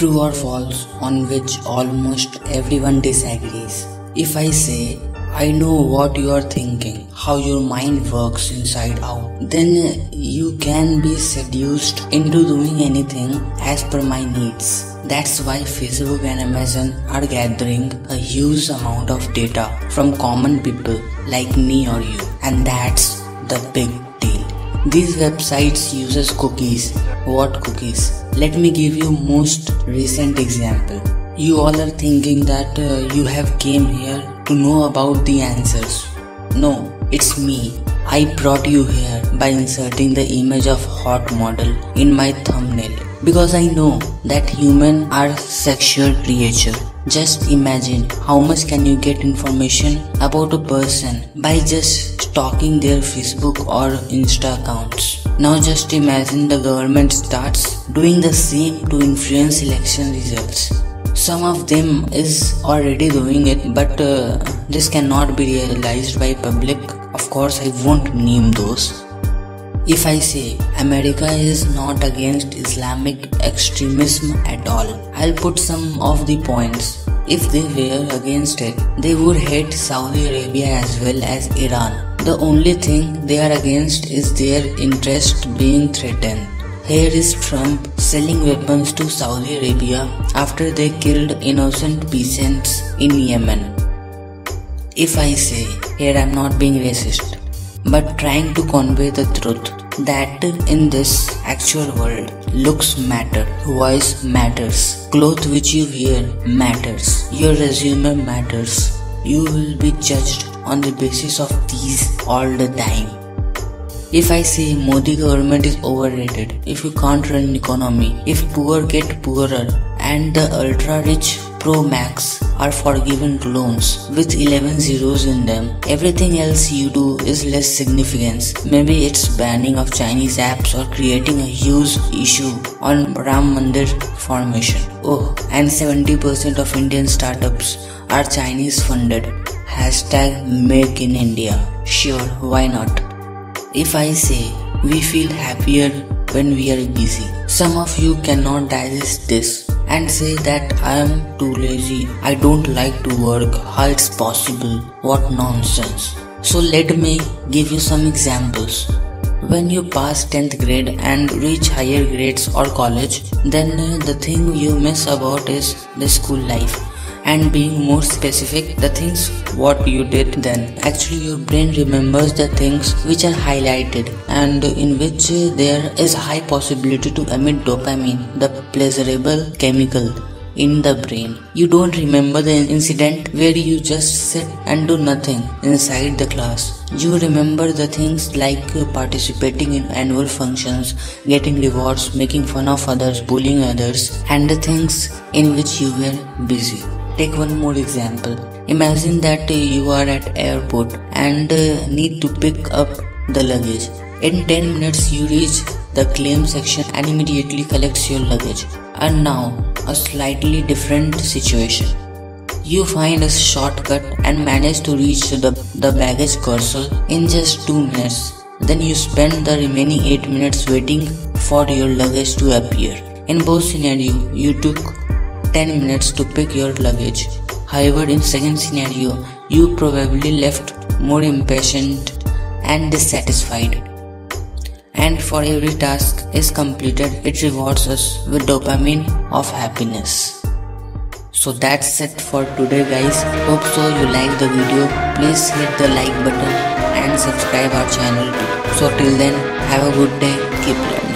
True or false, on which almost everyone disagrees. If I say, I know what you are thinking, how your mind works inside out, then you can be seduced into doing anything as per my needs. That's why Facebook and Amazon are gathering a huge amount of data from common people like me or you. And that's the big deal. These websites uses cookies. What cookies? Let me give you most recent example. You all are thinking that you have came here to know about the answers. No, it's me. I brought you here by inserting the image of hot model in my thumbnail because I know that humans are sexual creatures. Just imagine how much can you get information about a person by just stalking their Facebook or Insta accounts. Now just imagine the government starts doing the same to influence election results. Some of them is already doing it, but this cannot be realized by public. Of course, I won't name those. If I say America is not against Islamic extremism at all, I'll put some of the points. If they were against it, they would hate Saudi Arabia as well as Iran. The only thing they are against is their interest being threatened. Here is Trump selling weapons to Saudi Arabia after they killed innocent peasants in Yemen. If I say, here I am not being racist, but trying to convey the truth that in this actual world, looks matter, voice matters, clothes which you wear matters, your resume matters. You will be judged on the basis of these all the time. If I say Modi government is overrated, if you can't run an economy, if poor get poorer and the ultra rich Pro Max are forgiven loans with 11 zeros in them, everything else you do is less significance. Maybe it's banning of Chinese apps or creating a huge issue on Ram Mandir formation. Oh, and 70% of Indian startups are Chinese funded. Hashtag Make in India. Sure, why not? If I say we feel happier when we are busy, some of you cannot digest this and say that I am too lazy, I don't like to work, how it's possible, what nonsense. So let me give you some examples. When you pass 10th grade and reach higher grades or college, then the thing you miss about is the school life. And being more specific, the things what you did then. Actually your brain remembers the things which are highlighted and in which there is high possibility to emit dopamine, the pleasurable chemical in the brain. You don't remember the incident where you just sit and do nothing inside the class. You remember the things like participating in annual functions, getting rewards, making fun of others, bullying others, and the things in which you were busy. Take one more example. Imagine that you are at airport and need to pick up the luggage. In 10 minutes you reach the claim section and immediately collects your luggage. And now a slightly different situation. You find a shortcut and manage to reach the baggage carousel in just 2 minutes. Then you spend the remaining 8 minutes waiting for your luggage to appear. In both scenarios, you took 10 minutes to pick your luggage. However, in second scenario, you probably left more impatient and dissatisfied. And for every task is completed, it rewards us with dopamine of happiness. So that's it for today guys. Hope so you like the video. Please hit the like button and subscribe our channel too. So till then, have a good day, keep learning.